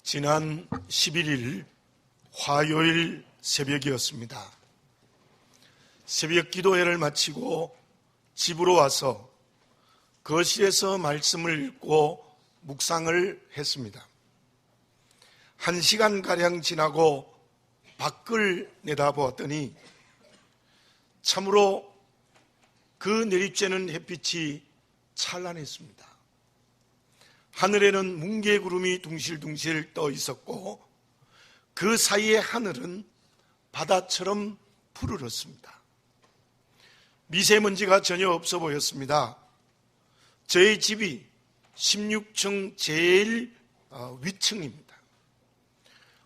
지난 11일 화요일 새벽이었습니다. 새벽 기도회를 마치고 집으로 와서 거실에서 말씀을 읽고 묵상을 했습니다. 1시간가량 지나고 밖을 내다보았더니 참으로 그 내리쬐는 햇빛이 찬란했습니다. 하늘에는 뭉게구름이 둥실둥실 떠 있었고 그 사이의 하늘은 바다처럼 푸르렀습니다. 미세먼지가 전혀 없어 보였습니다. 저희 집이 16층 제일 위층입니다.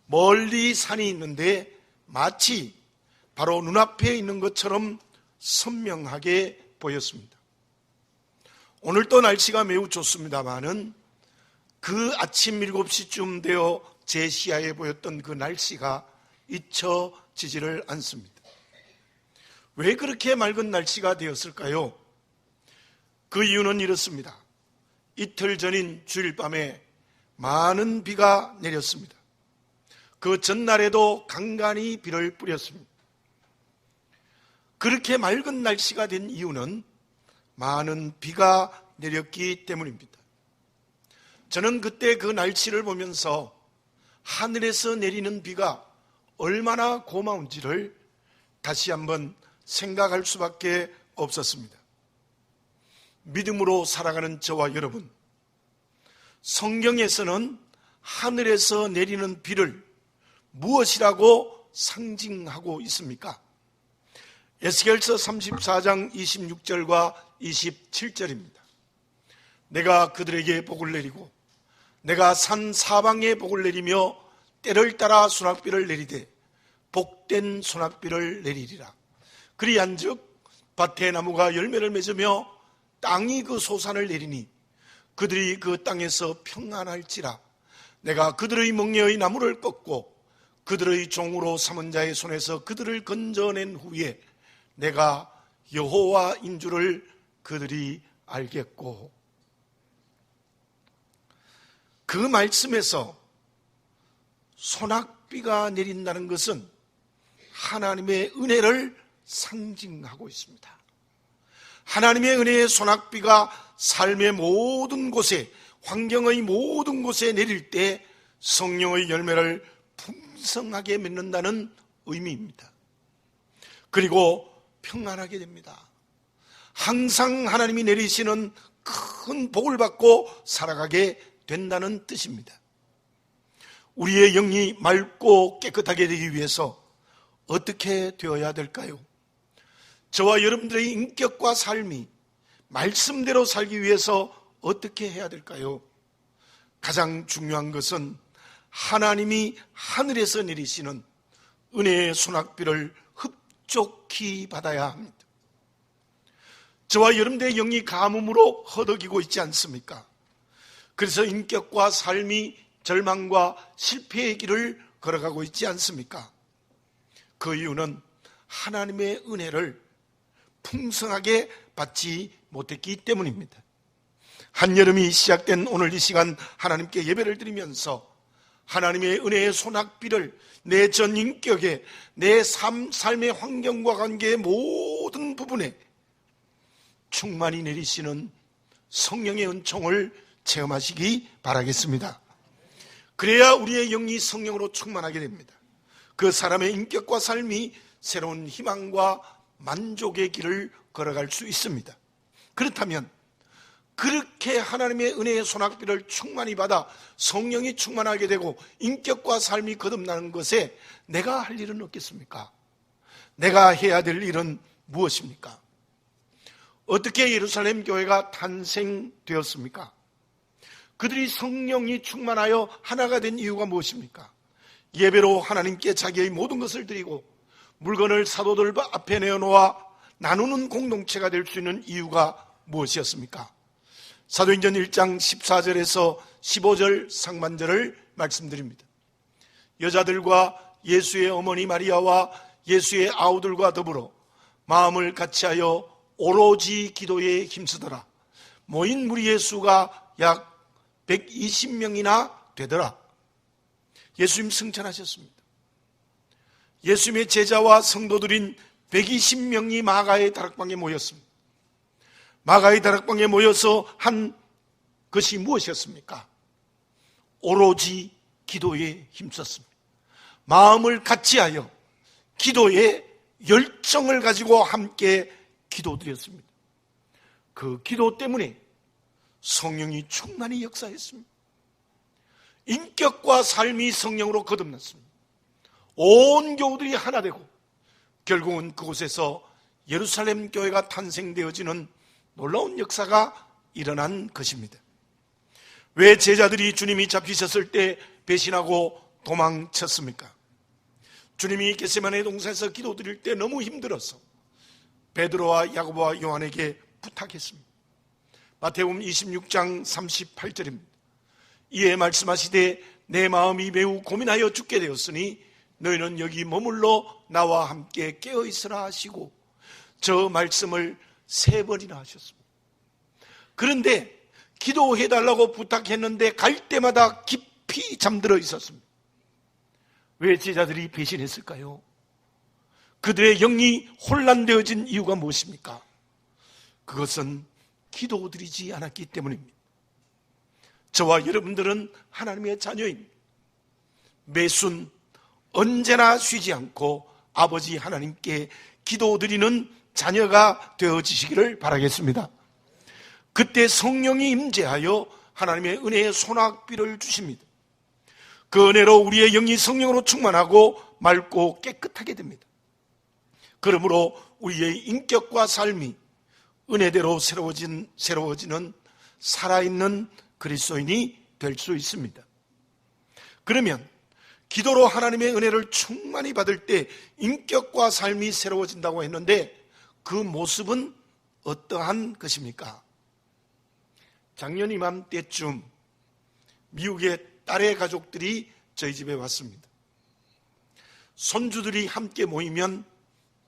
멀리 산이 있는데 마치 바로 눈앞에 있는 것처럼 선명하게 보였습니다. 오늘도 날씨가 매우 좋습니다만은 그 아침 7시쯤 되어 제 시야에 보였던 그 날씨가 잊혀지지를 않습니다. 왜 그렇게 맑은 날씨가 되었을까요? 그 이유는 이렇습니다. 이틀 전인 주일 밤에 많은 비가 내렸습니다. 그 전날에도 간간히 비를 뿌렸습니다. 그렇게 맑은 날씨가 된 이유는 많은 비가 내렸기 때문입니다. 저는 그때 그 날씨를 보면서 하늘에서 내리는 비가 얼마나 고마운지를 다시 한번 생각할 수밖에 없었습니다. 믿음으로 살아가는 저와 여러분, 성경에서는 하늘에서 내리는 비를 무엇이라고 상징하고 있습니까? 에스겔서 34장 26절과 27절입니다. 내가 그들에게 복을 내리고 내가 산 사방에 복을 내리며 때를 따라 소낙비를 내리되 복된 소낙비를 내리리라. 그리한즉 밭의 나무가 열매를 맺으며 땅이 그 소산을 내리니 그들이 그 땅에서 평안할지라. 내가 그들의 멍에의 나무를 꺾고 그들의 종으로 삼은 자의 손에서 그들을 건져낸 후에 내가 여호와인 줄을 그들이 알겠고. 그 말씀에서 소낙비가 내린다는 것은 하나님의 은혜를 상징하고 있습니다. 하나님의 은혜의 소낙비가 삶의 모든 곳에, 환경의 모든 곳에 내릴 때 성령의 열매를 풍성하게 맺는다는 의미입니다. 그리고 평안하게 됩니다. 항상 하나님이 내리시는 큰 복을 받고 살아가게 된다는 뜻입니다. 우리의 영이 맑고 깨끗하게 되기 위해서 어떻게 되어야 될까요? 저와 여러분들의 인격과 삶이 말씀대로 살기 위해서 어떻게 해야 될까요? 가장 중요한 것은 하나님이 하늘에서 내리시는 은혜의 소낙비를 흡족히 받아야 합니다. 저와 여러분들의 영이 가뭄으로 허덕이고 있지 않습니까? 그래서 인격과 삶이 절망과 실패의 길을 걸어가고 있지 않습니까? 그 이유는 하나님의 은혜를 풍성하게 받지 못했기 때문입니다. 한여름이 시작된 오늘 이 시간 하나님께 예배를 드리면서 하나님의 은혜의 소낙비를 내 전 인격에, 내 삶의 환경과 관계의 모든 부분에 충만히 내리시는 성령의 은총을 체험하시기 바라겠습니다. 그래야 우리의 영이 성령으로 충만하게 됩니다. 그 사람의 인격과 삶이 새로운 희망과 만족의 길을 걸어갈 수 있습니다. 그렇다면 그렇게 하나님의 은혜의 소낙비를 충만히 받아 성령이 충만하게 되고 인격과 삶이 거듭나는 것에 내가 할 일은 없겠습니까? 내가 해야 될 일은 무엇입니까? 어떻게 예루살렘 교회가 탄생되었습니까? 그들이 성령이 충만하여 하나가 된 이유가 무엇입니까? 예배로 하나님께 자기의 모든 것을 드리고 물건을 사도들 앞에 내어놓아 나누는 공동체가 될 수 있는 이유가 무엇이었습니까? 사도행전 1장 14절에서 15절 상반절을 말씀드립니다. 여자들과 예수의 어머니 마리아와 예수의 아우들과 더불어 마음을 같이하여 오로지 기도에 힘쓰더라. 모인 무리의 수가 약 120명이나 되더라. 예수님 승천하셨습니다. 예수님의 제자와 성도들인 120명이 마가의 다락방에 모였습니다. 마가의 다락방에 모여서 한 것이 무엇이었습니까? 오로지 기도에 힘썼습니다. 마음을 같이하여 기도에 열정을 가지고 함께 기도드렸습니다. 그 기도 때문에 성령이 충만히 역사했습니다. 인격과 삶이 성령으로 거듭났습니다. 온 교우들이 하나 되고 결국은 그곳에서 예루살렘 교회가 탄생되어지는 놀라운 역사가 일어난 것입니다. 왜 제자들이 주님이 잡히셨을 때 배신하고 도망쳤습니까? 주님이 겟세마네 동산에서 기도드릴 때 너무 힘들어서 베드로와 야고보와 요한에게 부탁했습니다. 마태복음 26장 38절입니다. 이에 말씀하시되 내 마음이 매우 고민하여 죽게 되었으니 너희는 여기 머물러 나와 함께 깨어있으라 하시고 저 말씀을 3번이나 하셨습니다. 그런데 기도해달라고 부탁했는데 갈 때마다 깊이 잠들어 있었습니다. 왜 제자들이 배신했을까요? 그들의 영이 혼란되어진 이유가 무엇입니까? 그것은 기도드리지 않았기 때문입니다. 저와 여러분들은 하나님의 자녀입니다. 매순 언제나 쉬지 않고 아버지 하나님께 기도드리는 자녀가 되어지시기를 바라겠습니다. 그때 성령이 임재하여 하나님의 은혜의 소낙비를 주십니다. 그 은혜로 우리의 영이 성령으로 충만하고 맑고 깨끗하게 됩니다. 그러므로 우리의 인격과 삶이 은혜대로 새로워지는 살아있는 그리스도인이 될 수 있습니다. 그러면 기도로 하나님의 은혜를 충만히 받을 때 인격과 삶이 새로워진다고 했는데 그 모습은 어떠한 것입니까? 작년 이맘때쯤 미국의 딸의 가족들이 저희 집에 왔습니다. 손주들이 함께 모이면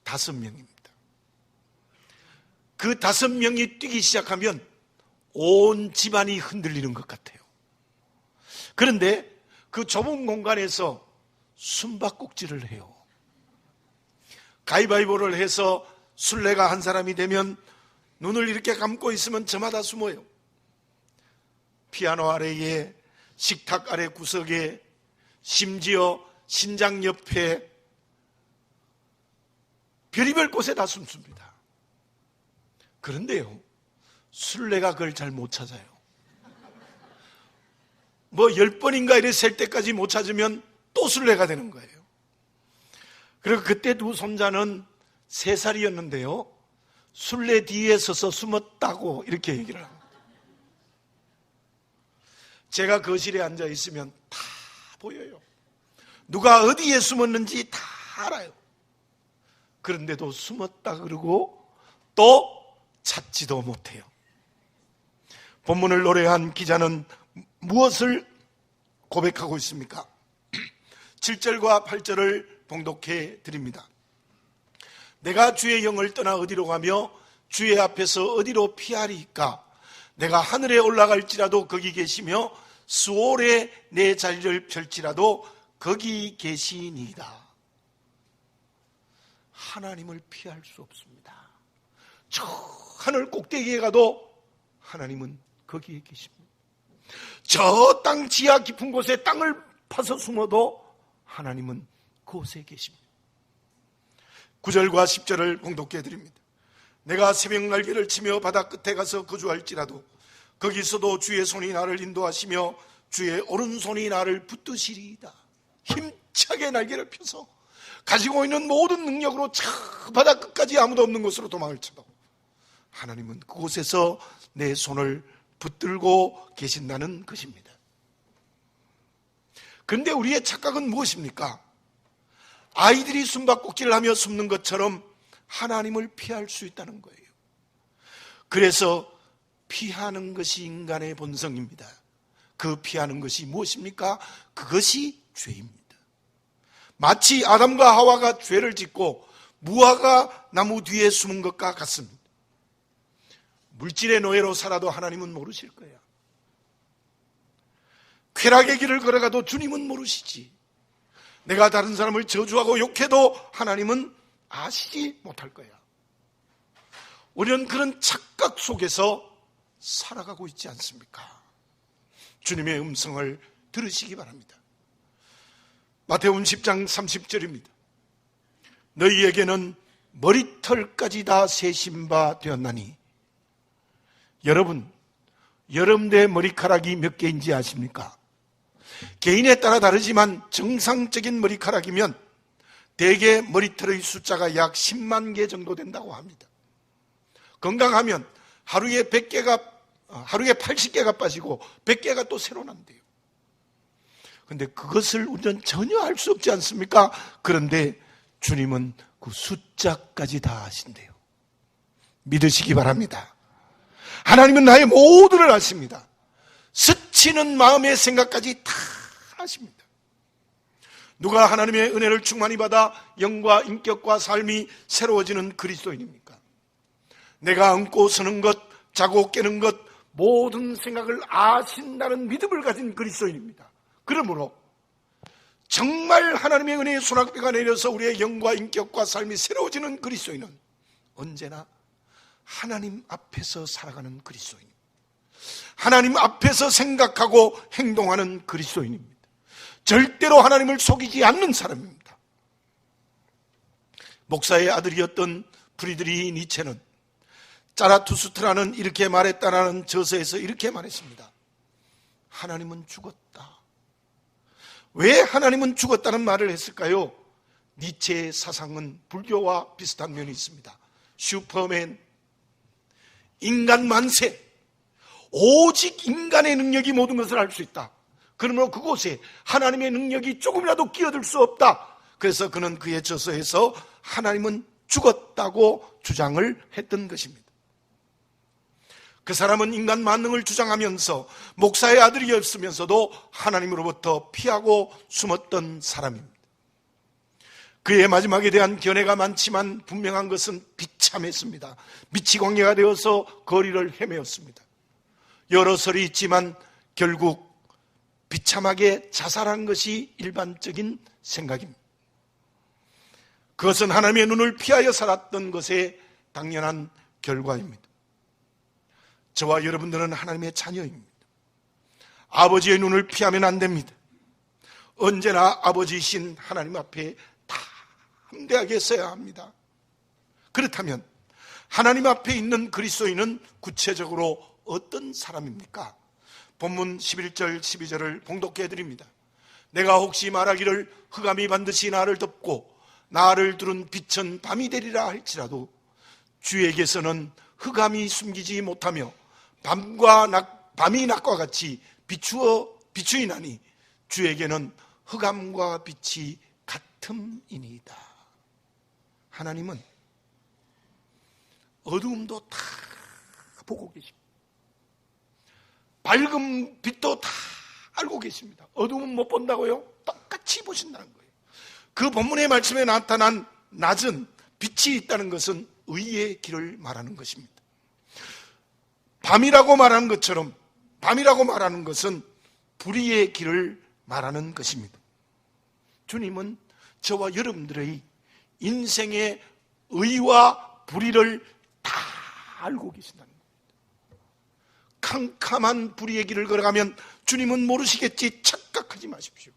5명입니다. 그 5명이 뛰기 시작하면 온 집안이 흔들리는 것 같아요. 그런데 그 좁은 공간에서 숨바꼭질을 해요. 가위바위보를 해서 술래가 한 사람이 되면 눈을 이렇게 감고 있으면 저마다 숨어요. 피아노 아래에, 식탁 아래 구석에, 심지어 신장 옆에 별의별 곳에 다 숨습니다. 그런데요, 술래가 그걸 잘 못 찾아요. 10번인가 이래 셀 때까지 못 찾으면 또 술래가 되는 거예요. 그리고 그때 두 손자는 3살이었는데요 술래 뒤에 서서 숨었다고 이렇게 얘기를 합니다. 제가 거실에 앉아 있으면 다 보여요. 누가 어디에 숨었는지 다 알아요. 그런데도 숨었다 그러고 또 찾지도 못해요. 본문을 노래한 기자는 무엇을 고백하고 있습니까? 7절과 8절을 봉독해 드립니다. 내가 주의 영을 떠나 어디로 가며 주의 앞에서 어디로 피하리까? 내가 하늘에 올라갈지라도 거기 계시며 수월에 내 자리를 펼지라도 거기 계시니이다. 하나님을 피할 수 없습니다. 저 하늘 꼭대기에 가도 하나님은 거기에 계십니다. 저 땅 지하 깊은 곳에 땅을 파서 숨어도 하나님은 그곳에 계십니다. 9절과 10절을 봉독해 드립니다. 내가 새벽 날개를 치며 바다 끝에 가서 거주할지라도 거기서도 주의 손이 나를 인도하시며 주의 오른손이 나를 붙드시리이다. 힘차게 날개를 펴서 가지고 있는 모든 능력으로 저 바다 끝까지 아무도 없는 곳으로 도망을 쳐도 하나님은 그곳에서 내 손을 붙들고 계신다는 것입니다. 그런데 우리의 착각은 무엇입니까? 아이들이 숨바꼭질을 하며 숨는 것처럼 하나님을 피할 수 있다는 거예요. 그래서 피하는 것이 인간의 본성입니다. 그 피하는 것이 무엇입니까? 그것이 죄입니다. 마치 아담과 하와가 죄를 짓고 무화과 나무 뒤에 숨은 것과 같습니다. 물질의 노예로 살아도 하나님은 모르실 거예요. 쾌락의 길을 걸어가도 주님은 모르시지. 내가 다른 사람을 저주하고 욕해도 하나님은 아시지 못할 거야. 우리는 그런 착각 속에서 살아가고 있지 않습니까? 주님의 음성을 들으시기 바랍니다. 마태복음 10장 30절입니다. 너희에게는 머리털까지 다 세신 바 되었나니. 여러분들의 머리카락이 몇 개인지 아십니까? 개인에 따라 다르지만 정상적인 머리카락이면 대개 머리털의 숫자가 약 10만 개 정도 된다고 합니다. 건강하면 하루에 80개가 빠지고 100개가 또 새로 난대요. 그런데 그것을 우리는 전혀 알 수 없지 않습니까? 그런데 주님은 그 숫자까지 다 아신대요. 믿으시기 바랍니다. 하나님은 나의 모두를 아십니다. 스치는 마음의 생각까지 다 아십니다. 누가 하나님의 은혜를 충만히 받아 영과 인격과 삶이 새로워지는 그리스도인입니까? 내가 앉고 서는 것, 자고 깨는 것, 모든 생각을 아신다는 믿음을 가진 그리스도인입니다. 그러므로 정말 하나님의 은혜의 소낙비가 내려서 우리의 영과 인격과 삶이 새로워지는 그리스도인은 언제나 하나님 앞에서 살아가는 그리스도인입니다. 하나님 앞에서 생각하고 행동하는 그리스도인입니다. 절대로 하나님을 속이지 않는 사람입니다. 목사의 아들이었던 프리드리히 니체는 짜라투스트라는 이렇게 말했다라는 저서에서 이렇게 말했습니다. 하나님은 죽었다. 왜 하나님은 죽었다는 말을 했을까요? 니체의 사상은 불교와 비슷한 면이 있습니다. 슈퍼맨, 인간 만세, 오직 인간의 능력이 모든 것을 할 수 있다. 그러므로 그곳에 하나님의 능력이 조금이라도 끼어들 수 없다. 그래서 그는 그의 저서에서 하나님은 죽었다고 주장을 했던 것입니다. 그 사람은 인간 만능을 주장하면서 목사의 아들이었으면서도 하나님으로부터 피하고 숨었던 사람입니다. 그의 마지막에 대한 견해가 많지만 분명한 것은 비참했습니다. 미치광이가 되어서 거리를 헤매었습니다. 여러 설이 있지만 결국 비참하게 자살한 것이 일반적인 생각입니다. 그것은 하나님의 눈을 피하여 살았던 것의 당연한 결과입니다. 저와 여러분들은 하나님의 자녀입니다. 아버지의 눈을 피하면 안 됩니다. 언제나 아버지이신 하나님 앞에 담대하게 서야 합니다. 그렇다면 하나님 앞에 있는 그리스도인은 구체적으로 어떤 사람입니까? 본문 11절 12절을 봉독해 드립니다. 내가 혹시 말하기를 흑암이 반드시 나를 덮고 나를 두른 빛은 밤이 되리라 할지라도 주에게서는 흑암이 숨기지 못하며 밤이 낮과 같이 비추이나니 주에게는 흑암과 빛이 같음이니이다. 하나님은 어두움도 다 보고 계십니다. 밝은 빛도 다 알고 계십니다. 어두움은 못 본다고요? 똑같이 보신다는 거예요. 그 본문의 말씀에 나타난 낮은 빛이 있다는 것은 의의 길을 말하는 것입니다. 밤이라고 말하는 것처럼 밤이라고 말하는 것은 불의의 길을 말하는 것입니다. 주님은 저와 여러분들의 인생의 의와 불의를 다 알고 계신다는 겁니다. 캄캄한 불의의 길을 걸어가면 주님은 모르시겠지 착각하지 마십시오.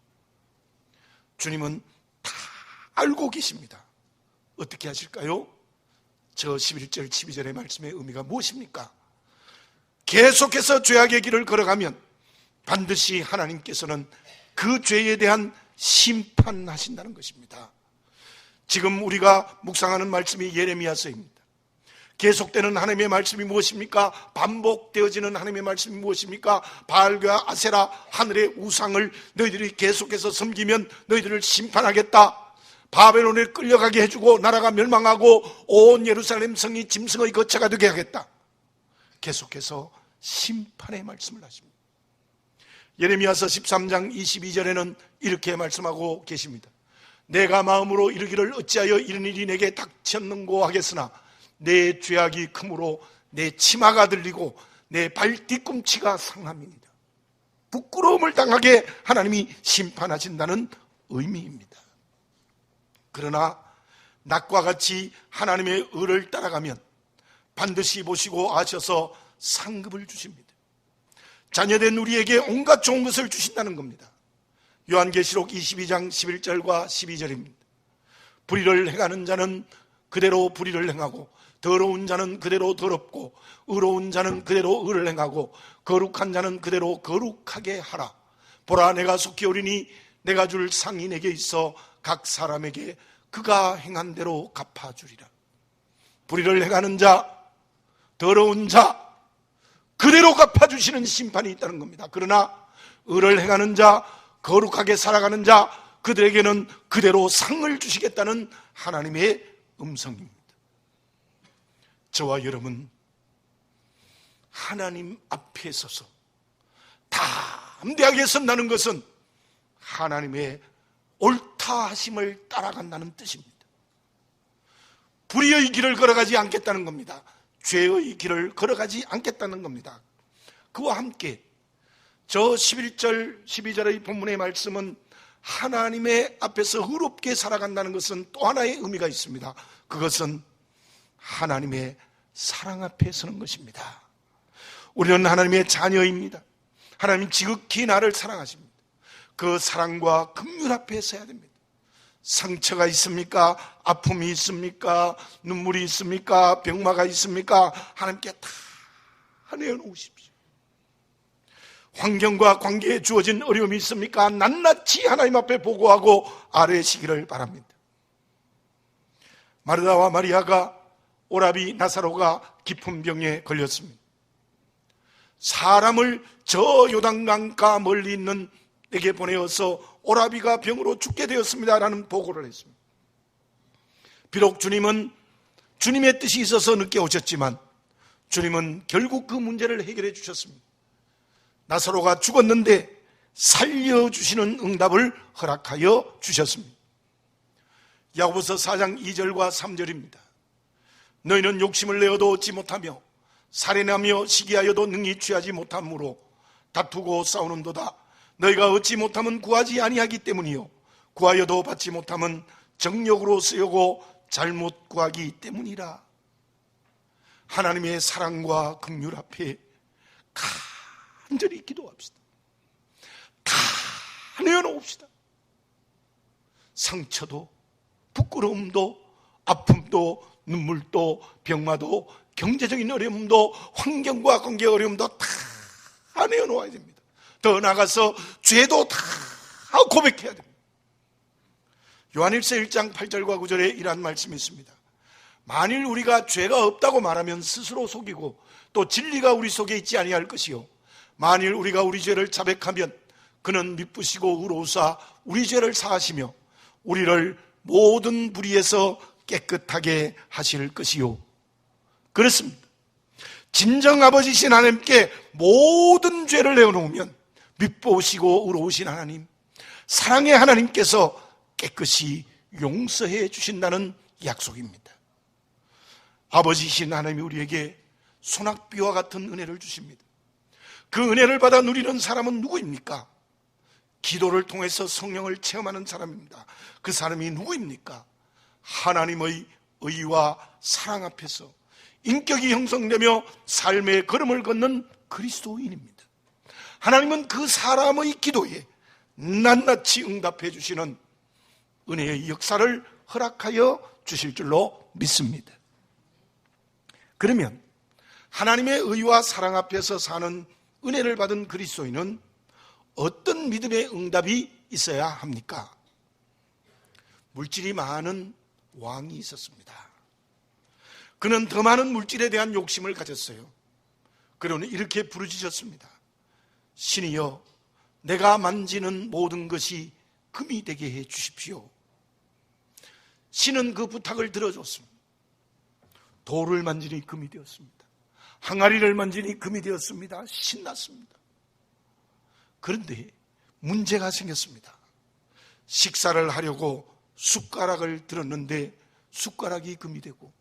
주님은 다 알고 계십니다. 어떻게 하실까요? 저 11절 12절의 말씀의 의미가 무엇입니까? 계속해서 죄악의 길을 걸어가면 반드시 하나님께서는 그 죄에 대한 심판하신다는 것입니다. 지금 우리가 묵상하는 말씀이 예레미야서입니다. 계속되는 하나님의 말씀이 무엇입니까? 반복되어지는 하나님의 말씀이 무엇입니까? 바알과 아세라 하늘의 우상을 너희들이 계속해서 섬기면 너희들을 심판하겠다. 바벨론에 끌려가게 해주고 나라가 멸망하고 온 예루살렘 성이 짐승의 거처가 되게 하겠다. 계속해서 심판의 말씀을 하십니다. 예레미야서 13장 22절에는 이렇게 말씀하고 계십니다. 내가 마음으로 이르기를 어찌하여 이런 일이 내게 닥쳤는고 하겠으나 내 죄악이 크므로 내 치마가 들리고 내 발 뒤꿈치가 상함이니라. 부끄러움을 당하게 하나님이 심판하신다는 의미입니다. 그러나 낮과 같이 하나님의 의를 따라가면 반드시 보시고 아셔서 상급을 주십니다. 자녀된 우리에게 온갖 좋은 것을 주신다는 겁니다. 요한계시록 22장 11절과 12절입니다. 불의를 행하는 자는 그대로 불의를 행하고, 더러운 자는 그대로 더럽고, 의로운 자는 그대로 의를 행하고, 거룩한 자는 그대로 거룩하게 하라. 보라, 내가 속히 오리니 내가 줄 상이 내게 있어 각 사람에게 그가 행한 대로 갚아주리라. 불의를 행하는 자, 더러운 자, 그대로 갚아주시는 심판이 있다는 겁니다. 그러나 의를 행하는 자, 거룩하게 살아가는 자, 그들에게는 그대로 상을 주시겠다는 하나님의 음성입니다. 저와 여러분, 하나님 앞에 서서 담대하게 선다는 것은 하나님의 옳다 하심을 따라간다는 뜻입니다. 불의의 길을 걸어가지 않겠다는 겁니다. 죄의 길을 걸어가지 않겠다는 겁니다. 그와 함께 저 11절, 12절의 본문의 말씀은 하나님의 앞에서 의롭게 살아간다는 것은 또 하나의 의미가 있습니다. 그것은 하나님의 사랑 앞에 서는 것입니다. 우리는 하나님의 자녀입니다. 하나님 지극히 나를 사랑하십니다. 그 사랑과 긍휼 앞에 서야 됩니다. 상처가 있습니까? 아픔이 있습니까? 눈물이 있습니까? 병마가 있습니까? 하나님께 다 내어놓으십시오. 환경과 관계에 주어진 어려움이 있습니까? 낱낱이 하나님 앞에 보고하고 아뢰시기를 바랍니다. 마르다와 마리아가 오라비 나사로가 깊은 병에 걸렸습니다. 사람을 저 요단강가 멀리 있는 데게 보내어서 오라비가 병으로 죽게 되었습니다라는 보고를 했습니다. 비록 주님은 주님의 뜻이 있어서 늦게 오셨지만 주님은 결국 그 문제를 해결해 주셨습니다. 나사로가 죽었는데 살려주시는 응답을 허락하여 주셨습니다. 야고보서 4장 2절과 3절입니다. 너희는 욕심을 내어도 얻지 못하며 살인하며 시기하여도 능히 취하지 못함으로 다투고 싸우는도다. 너희가 얻지 못하면 구하지 아니하기 때문이요 구하여도 받지 못하면 정욕으로 쓰여고 잘못 구하기 때문이라. 하나님의 사랑과 긍휼 앞에 간절히 기도합시다. 다 내어놓읍시다. 상처도 부끄러움도 아픔도 눈물도 병마도 경제적인 어려움도 환경과 관계 어려움도 다 내어놓아야 됩니다. 더 나아가서 죄도 다 고백해야 됩니다. 요한일서 1장 8절과 9절에 이러한 말씀이 있습니다. 만일 우리가 죄가 없다고 말하면 스스로 속이고 또 진리가 우리 속에 있지 아니할 것이요 만일 우리가 우리 죄를 자백하면 그는 미쁘시고 의로우사 우리 죄를 사하시며 우리를 모든 불의에서 깨끗하게 하실 것이요. 그렇습니다. 진정 아버지신 하나님께 모든 죄를 내어놓으면 미쁘시고 의로우신 하나님, 사랑의 하나님께서 깨끗이 용서해 주신다는 약속입니다. 아버지신 하나님이 우리에게 소낙비와 같은 은혜를 주십니다. 그 은혜를 받아 누리는 사람은 누구입니까? 기도를 통해서 성령을 체험하는 사람입니다. 그 사람이 누구입니까? 하나님의 의와 사랑 앞에서 인격이 형성되며 삶의 걸음을 걷는 그리스도인입니다. 하나님은 그 사람의 기도에 낱낱이 응답해 주시는 은혜의 역사를 허락하여 주실 줄로 믿습니다. 그러면 하나님의 의와 사랑 앞에서 사는 은혜를 받은 그리스도인은 어떤 믿음의 응답이 있어야 합니까? 물질이 많은 왕이 있었습니다. 그는 더 많은 물질에 대한 욕심을 가졌어요. 그러니 이렇게 부르짖었습니다. 신이여, 내가 만지는 모든 것이 금이 되게 해 주십시오. 신은 그 부탁을 들어줬습니다. 돌을 만지니 금이 되었습니다. 항아리를 만지니 금이 되었습니다. 신났습니다. 그런데 문제가 생겼습니다. 식사를 하려고 숟가락을 들었는데 숟가락이 금이 되고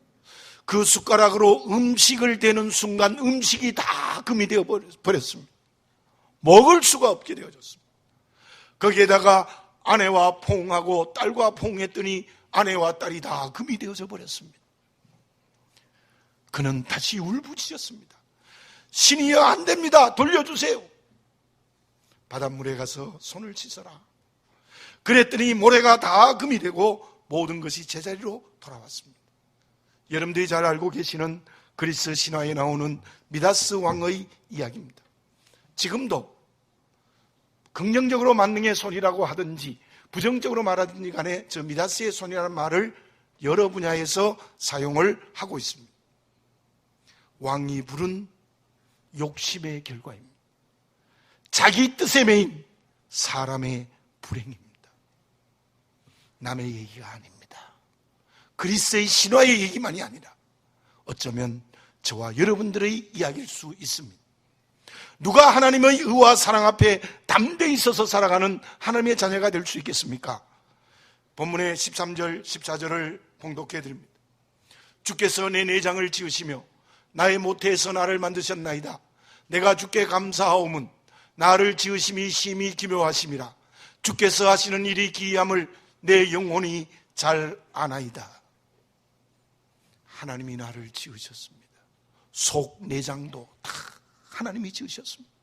그 숟가락으로 음식을 대는 순간 음식이 다 금이 되어 버렸습니다. 먹을 수가 없게 되어졌습니다. 거기에다가 아내와 포옹하고 딸과 포옹했더니 아내와 딸이 다 금이 되어져 버렸습니다. 그는 다시 울부짖었습니다. 신이여, 안 됩니다. 돌려주세요. 바닷물에 가서 손을 씻어라. 그랬더니 모래가 다 금이 되고 모든 것이 제자리로 돌아왔습니다. 여러분들이 잘 알고 계시는 그리스 신화에 나오는 미다스 왕의 이야기입니다. 지금도 긍정적으로 만능의 손이라고 하든지 부정적으로 말하든지 간에 저 미다스의 손이라는 말을 여러 분야에서 사용을 하고 있습니다. 왕이 부른 욕심의 결과입니다. 자기 뜻에 매인 사람의 불행입니다. 남의 얘기가 아닙니다. 그리스의 신화의 얘기만이 아니라 어쩌면 저와 여러분들의 이야기일 수 있습니다. 누가 하나님의 의와 사랑 앞에 담대히 서서 살아가는 하나님의 자녀가 될 수 있겠습니까? 본문의 13절, 14절을 봉독해 드립니다. 주께서 내 내장을 지으시며 나의 모태에서 나를 만드셨나이다. 내가 주께 감사하오문 나를 지으심이 심히 기묘하심이라. 주께서 하시는 일이 기이함을 내 영혼이 잘 아나이다. 하나님이 나를 지으셨습니다. 속 내장도 다 하나님이 지으셨습니다.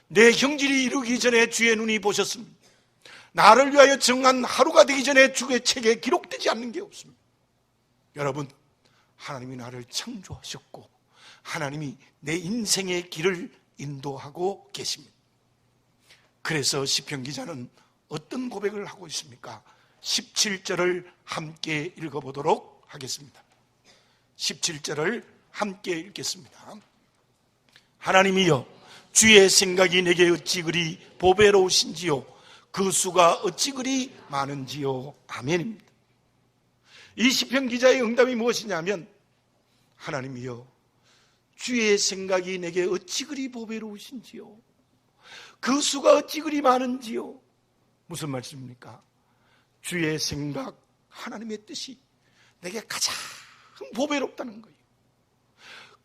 내 형질이 이루기 전에 주의 눈이 보셨습니다. 나를 위하여 정한 하루가 되기 전에 주의 책에 기록되지 않는 게 없습니다. 여러분, 하나님이 나를 창조하셨고 하나님이 내 인생의 길을 인도하고 계십니다. 그래서 시편 기자는 어떤 고백을 하고 있습니까? 17절을 함께 읽어보도록 하겠습니다. 17절을 함께 읽겠습니다. 하나님이여, 주의 생각이 내게 어찌 그리 보배로우신지요, 그 수가 어찌 그리 많은지요. 아멘입니다. 이 시편 기자의 응답이 무엇이냐면, 하나님이여, 주의 생각이 내게 어찌 그리 보배로우신지요, 그 수가 어찌 그리 많은지요. 무슨 말씀입니까? 주의 생각, 하나님의 뜻이 내게 가장 보배롭다는 거예요.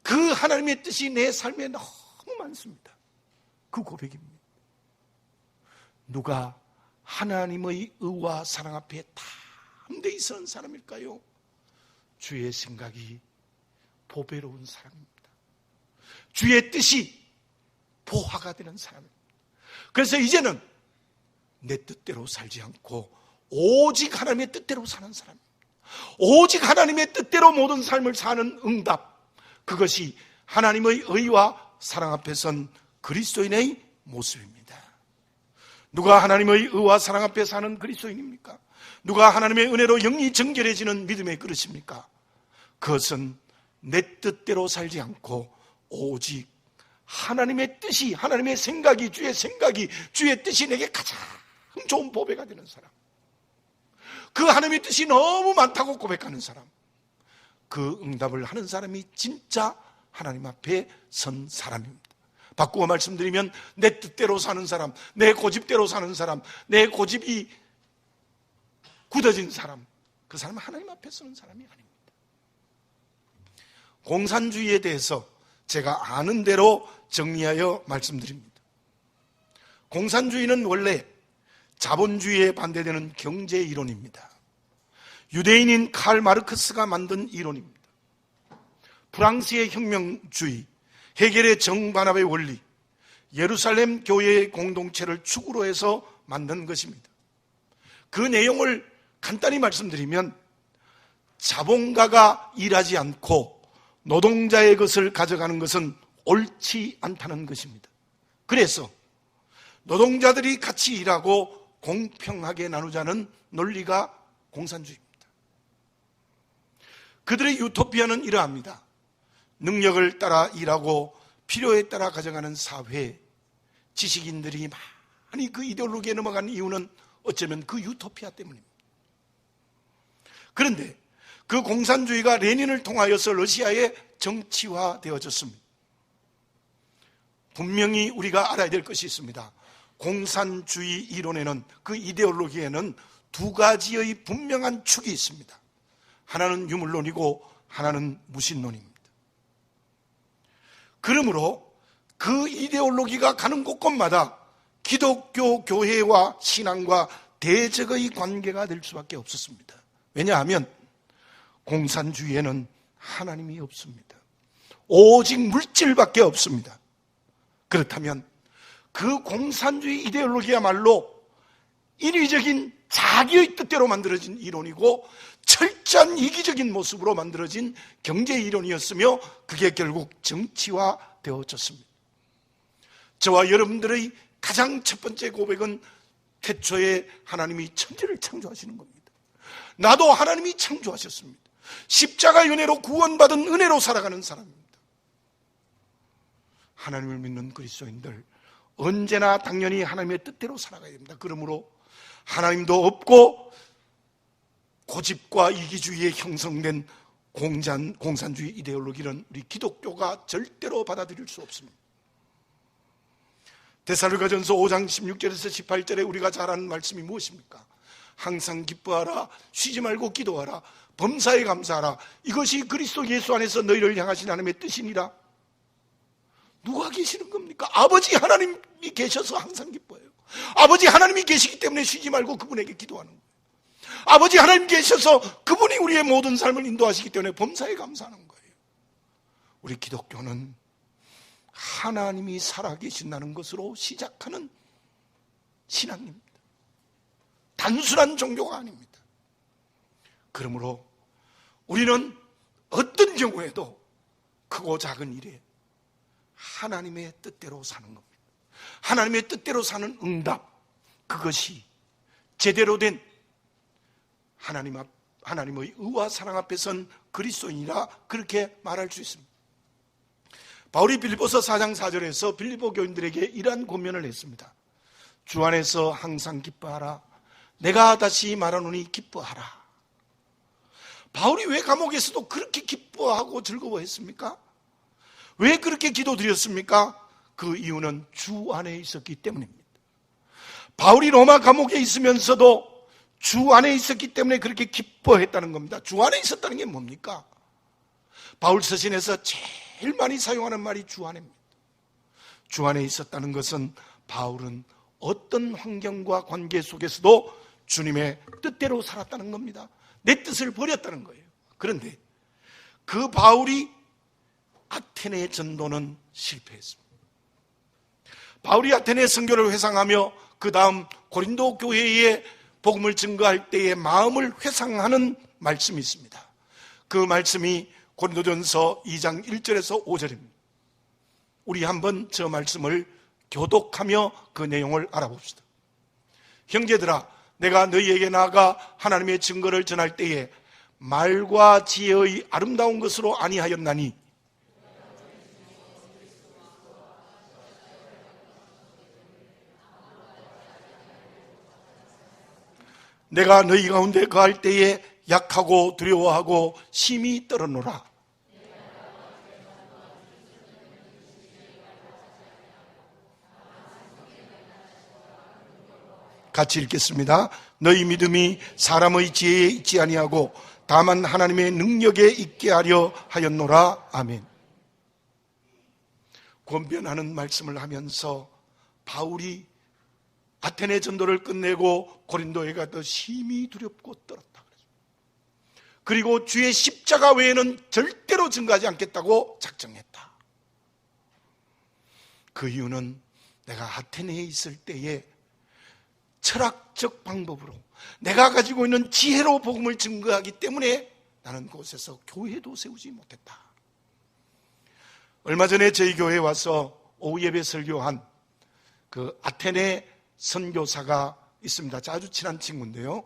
그 하나님의 뜻이 내 삶에 너무 많습니다. 그 고백입니다. 누가 하나님의 의와 사랑 앞에 담대히 서는 사람일까요? 주의 생각이 보배로운 사람입니다. 주의 뜻이 보화가 되는 사람입니다. 그래서 이제는 내 뜻대로 살지 않고 오직 하나님의 뜻대로 사는 사람입니다. 오직 하나님의 뜻대로 모든 삶을 사는 응답, 그것이 하나님의 의와 사랑 앞에 선 그리스도인의 모습입니다. 누가 하나님의 의와 사랑 앞에 사는 그리스도인입니까? 누가 하나님의 은혜로 영이 정결해지는 믿음의 그릇입니까? 그것은 내 뜻대로 살지 않고 오직 하나님의 뜻이, 하나님의 생각이, 주의 뜻이 내게 가장 좋은 보배가 되는 사람, 그 하나님의 뜻이 너무 많다고 고백하는 사람, 그 응답을 하는 사람이 진짜 하나님 앞에 선 사람입니다. 바꾸어 말씀드리면 내 뜻대로 사는 사람, 내 고집대로 사는 사람, 내 고집이 굳어진 사람, 그 사람은 하나님 앞에 서는 사람이 아닙니다. 공산주의에 대해서 제가 아는 대로 정리하여 말씀드립니다. 공산주의는 원래 자본주의에 반대되는 경제 이론입니다. 유대인인 칼 마르크스가 만든 이론입니다. 프랑스의 혁명주의, 헤겔의 정반합의 원리, 예루살렘 교회의 공동체를 축으로 해서 만든 것입니다. 그 내용을 간단히 말씀드리면, 자본가가 일하지 않고 노동자의 것을 가져가는 것은 옳지 않다는 것입니다. 그래서 노동자들이 같이 일하고 공평하게 나누자는 논리가 공산주의입니다. 그들의 유토피아는 이러합니다. 능력을 따라 일하고 필요에 따라 가져가는 사회, 지식인들이 많이 그 이데올로기에 넘어간 이유는 어쩌면 그 유토피아 때문입니다. 그런데 그 공산주의가 레닌을 통하여서 러시아에 정치화되어졌습니다. 분명히 우리가 알아야 될 것이 있습니다. 공산주의 이론에는, 그 이데올로기에는 두 가지의 분명한 축이 있습니다. 하나는 유물론이고 하나는 무신론입니다. 그러므로 그 이데올로기가 가는 곳곳마다 기독교 교회와 신앙과 대적의 관계가 될 수밖에 없었습니다. 왜냐하면 공산주의에는 하나님이 없습니다. 오직 물질밖에 없습니다. 그렇다면 그 공산주의 이데올로기야말로 인위적인 자기의 뜻대로 만들어진 이론이고 철저한 이기적인 모습으로 만들어진 경제 이론이었으며 그게 결국 정치화되어졌습니다. 저와 여러분들의 가장 첫 번째 고백은 태초에 하나님이 천지를 창조하시는 겁니다. 나도 하나님이 창조하셨습니다. 십자가 은혜로 구원받은 은혜로 살아가는 사람입니다. 하나님을 믿는 그리스도인들 언제나 당연히 하나님의 뜻대로 살아가야 됩니다. 그러므로 하나님도 없고 고집과 이기주의에 형성된 공산주의 이데올로기는 우리 기독교가 절대로 받아들일 수 없습니다. 데살로니가전서 5장 16절에서 18절에 우리가 잘 아는 말씀이 무엇입니까? 항상 기뻐하라, 쉬지 말고 기도하라, 범사에 감사하라. 이것이 그리스도 예수 안에서 너희를 향하신 하나님의 뜻이니라. 누가 계시는 겁니까? 아버지 하나님이 계셔서 항상 기뻐해요. 아버지 하나님이 계시기 때문에 쉬지 말고 그분에게 기도하는 거예요. 아버지 하나님 계셔서 그분이 우리의 모든 삶을 인도하시기 때문에 범사에 감사하는 거예요. 우리 기독교는 하나님이 살아계신다는 것으로 시작하는 신앙입니다. 단순한 종교가 아닙니다. 그러므로 우리는 어떤 경우에도 크고 작은 일에 하나님의 뜻대로 사는 겁니다. 하나님의 뜻대로 사는 응답, 그것이 제대로 된 하나님의 의와 사랑 앞에 선 그리스도인이라 그렇게 말할 수 있습니다. 바울이 빌립보서 4장 4절에서 빌립보 교인들에게 이러한 권면을 했습니다. 주 안에서 항상 기뻐하라. 내가 다시 말하노니 기뻐하라. 바울이 왜 감옥에서도 그렇게 기뻐하고 즐거워했습니까? 왜 그렇게 기도드렸습니까? 그 이유는 주 안에 있었기 때문입니다. 바울이 로마 감옥에 있으면서도 주 안에 있었기 때문에 그렇게 기뻐했다는 겁니다. 주 안에 있었다는 게 뭡니까? 바울 서신에서 제일 많이 사용하는 말이 주 안입니다. 주 안에 있었다는 것은 바울은 어떤 환경과 관계 속에서도 주님의 뜻대로 살았다는 겁니다. 내 뜻을 버렸다는 거예요. 그런데 그 바울이 아테네 전도는 실패했습니다. 바울이 아테네 선교를 회상하며 그 다음 고린도 교회에 복음을 증거할 때의 마음을 회상하는 말씀이 있습니다. 그 말씀이 고린도전서 2장 1절에서 5절입니다. 우리 한번 저 말씀을 교독하며 그 내용을 알아봅시다. 형제들아, 내가 너희에게 나아가 하나님의 증거를 전할 때에 말과 지혜의 아름다운 것으로 아니하였나니 내가 너희 가운데 거할 때에 약하고 두려워하고 심히 떨어노라. 같이 읽겠습니다. 너희 믿음이 사람의 지혜에 있지 아니하고 다만 하나님의 능력에 있게 하려 하였노라. 아멘. 권변하는 말씀을 하면서 바울이 아테네 전도를 끝내고 고린도에 가더 심히 두렵고 떨었다. 그리고 주의 십자가 외에는 절대로 증거하지 않겠다고 작정했다. 그 이유는 내가 아테네에 있을 때에 철학적 방법으로 내가 가지고 있는 지혜로 복음을 증거하기 때문에 나는 그곳에서 교회도 세우지 못했다. 얼마 전에 저희 교회에 와서 오후 예배 설교한 그 아테네 선교사가 있습니다. 아주 친한 친구인데요.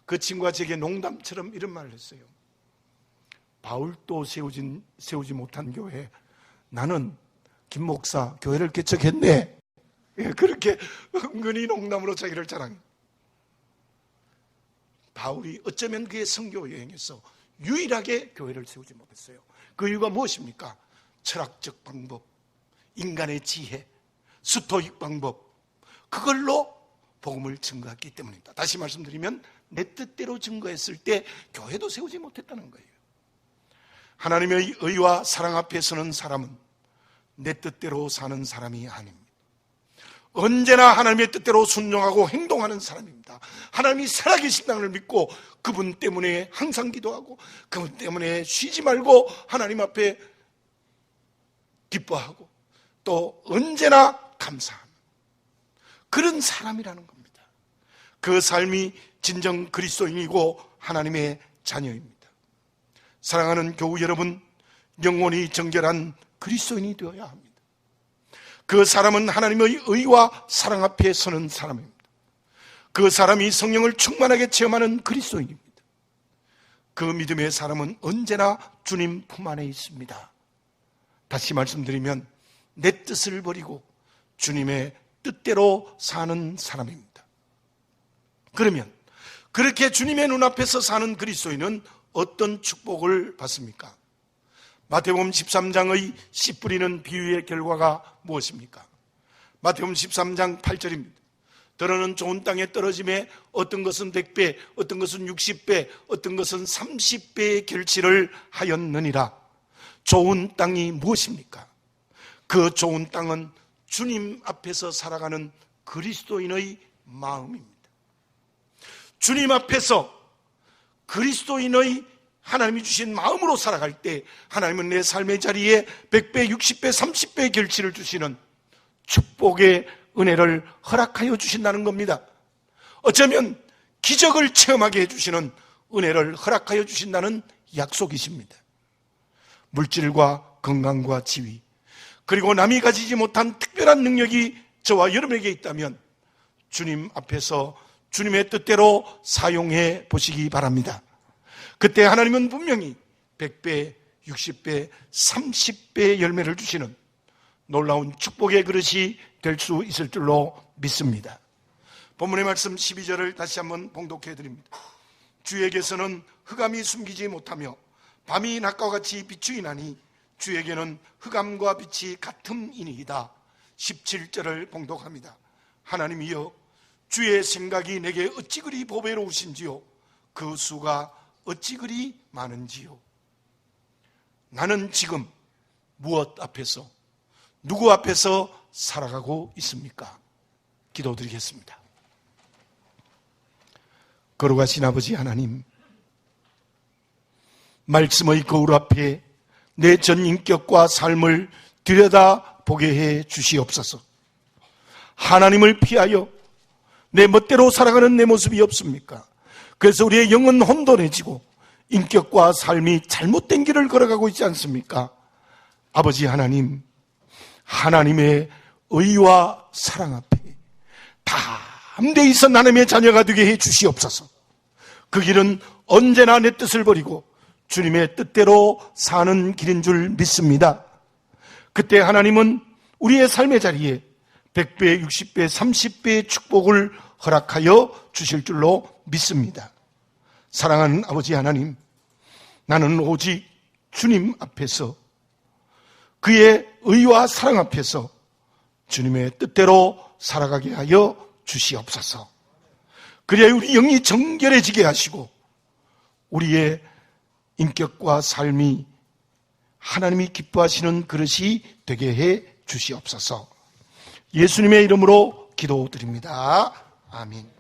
그 친구가 제게 농담처럼 이런 말을 했어요. 바울도 세우지 못한 교회, 나는 김 목사 교회를 개척했네. 그렇게 은근히 농담으로 자기를 자랑해요. 바울이 어쩌면 그의 선교 여행에서 유일하게 교회를 세우지 못했어요. 그 이유가 무엇입니까? 철학적 방법, 인간의 지혜, 스토익 방법, 그걸로 복음을 증거했기 때문입니다. 다시 말씀드리면 내 뜻대로 증거했을 때 교회도 세우지 못했다는 거예요. 하나님의 의와 사랑 앞에 서는 사람은 내 뜻대로 사는 사람이 아닙니다. 언제나 하나님의 뜻대로 순종하고 행동하는 사람입니다. 하나님이 살아계신 당을 믿고 그분 때문에 항상 기도하고 그분 때문에 쉬지 말고 하나님 앞에 기뻐하고 또 언제나 감사하는 그런 사람이라는 겁니다. 그 삶이 진정 그리스도인이고 하나님의 자녀입니다. 사랑하는 교우 여러분, 영혼이 정결한 그리스도인이 되어야 합니다. 그 사람은 하나님의 의와 사랑 앞에 서는 사람입니다. 그 사람이 성령을 충만하게 체험하는 그리스도인입니다. 그 믿음의 사람은 언제나 주님 품 안에 있습니다. 다시 말씀드리면 내 뜻을 버리고 주님의 뜻대로 사는 사람입니다. 그러면 그렇게 주님의 눈앞에서 사는 그리스도인은 어떤 축복을 받습니까? 마태복음 13장의 씨 뿌리는 비유의 결과가 무엇입니까? 마태복음 13장 8절입니다. 더러는 좋은 땅에 떨어짐에 어떤 것은 100배, 어떤 것은 60배, 어떤 것은 30배의 결실을 하였느니라. 좋은 땅이 무엇입니까? 그 좋은 땅은 주님 앞에서 살아가는 그리스도인의 마음입니다. 주님 앞에서 그리스도인의 하나님이 주신 마음으로 살아갈 때 하나님은 내 삶의 자리에 100배, 60배, 30배의 결실을 주시는 축복의 은혜를 허락하여 주신다는 겁니다. 어쩌면 기적을 체험하게 해주시는 은혜를 허락하여 주신다는 약속이십니다. 물질과 건강과 지위, 그리고 남이 가지지 못한 특별한 능력이 저와 여러분에게 있다면 주님 앞에서 주님의 뜻대로 사용해 보시기 바랍니다. 그때 하나님은 분명히 100배, 60배, 30배의 열매를 주시는 놀라운 축복의 그릇이 될 수 있을 줄로 믿습니다. 본문의 말씀 12절을 다시 한번 봉독해 드립니다. 주에게서는 흑암이 숨기지 못하며 밤이 낮과 같이 비추이나니 주에게는 흑암과 빛이 같음이니이다. 17절을 봉독합니다. 하나님이여, 주의 생각이 내게 어찌 그리 보배로우신지요, 그 수가 어찌 그리 많은지요. 나는 지금 무엇 앞에서, 누구 앞에서 살아가고 있습니까? 기도드리겠습니다. 거룩하신 아버지 하나님, 말씀의 거울 앞에 내 전 인격과 삶을 들여다보게 해 주시옵소서. 하나님을 피하여 내 멋대로 살아가는 내 모습이 없습니까? 그래서 우리의 영은 혼돈해지고 인격과 삶이 잘못된 길을 걸어가고 있지 않습니까? 아버지 하나님, 하나님의 의와 사랑 앞에 담대히 선 하나님의 자녀가 되게 해 주시옵소서. 그 길은 언제나 내 뜻을 버리고 주님의 뜻대로 사는 길인 줄 믿습니다. 그때 하나님은 우리의 삶의 자리에 100배, 60배, 30배의 축복을 허락하여 주실 줄로 믿습니다. 사랑하는 아버지 하나님, 나는 오직 주님 앞에서, 그의 의와 사랑 앞에서 주님의 뜻대로 살아가게 하여 주시옵소서. 그래야 우리 영이 정결해지게 하시고 우리의 인격과 삶이 하나님이 기뻐하시는 그릇이 되게 해 주시옵소서. 예수님의 이름으로 기도드립니다. 아멘.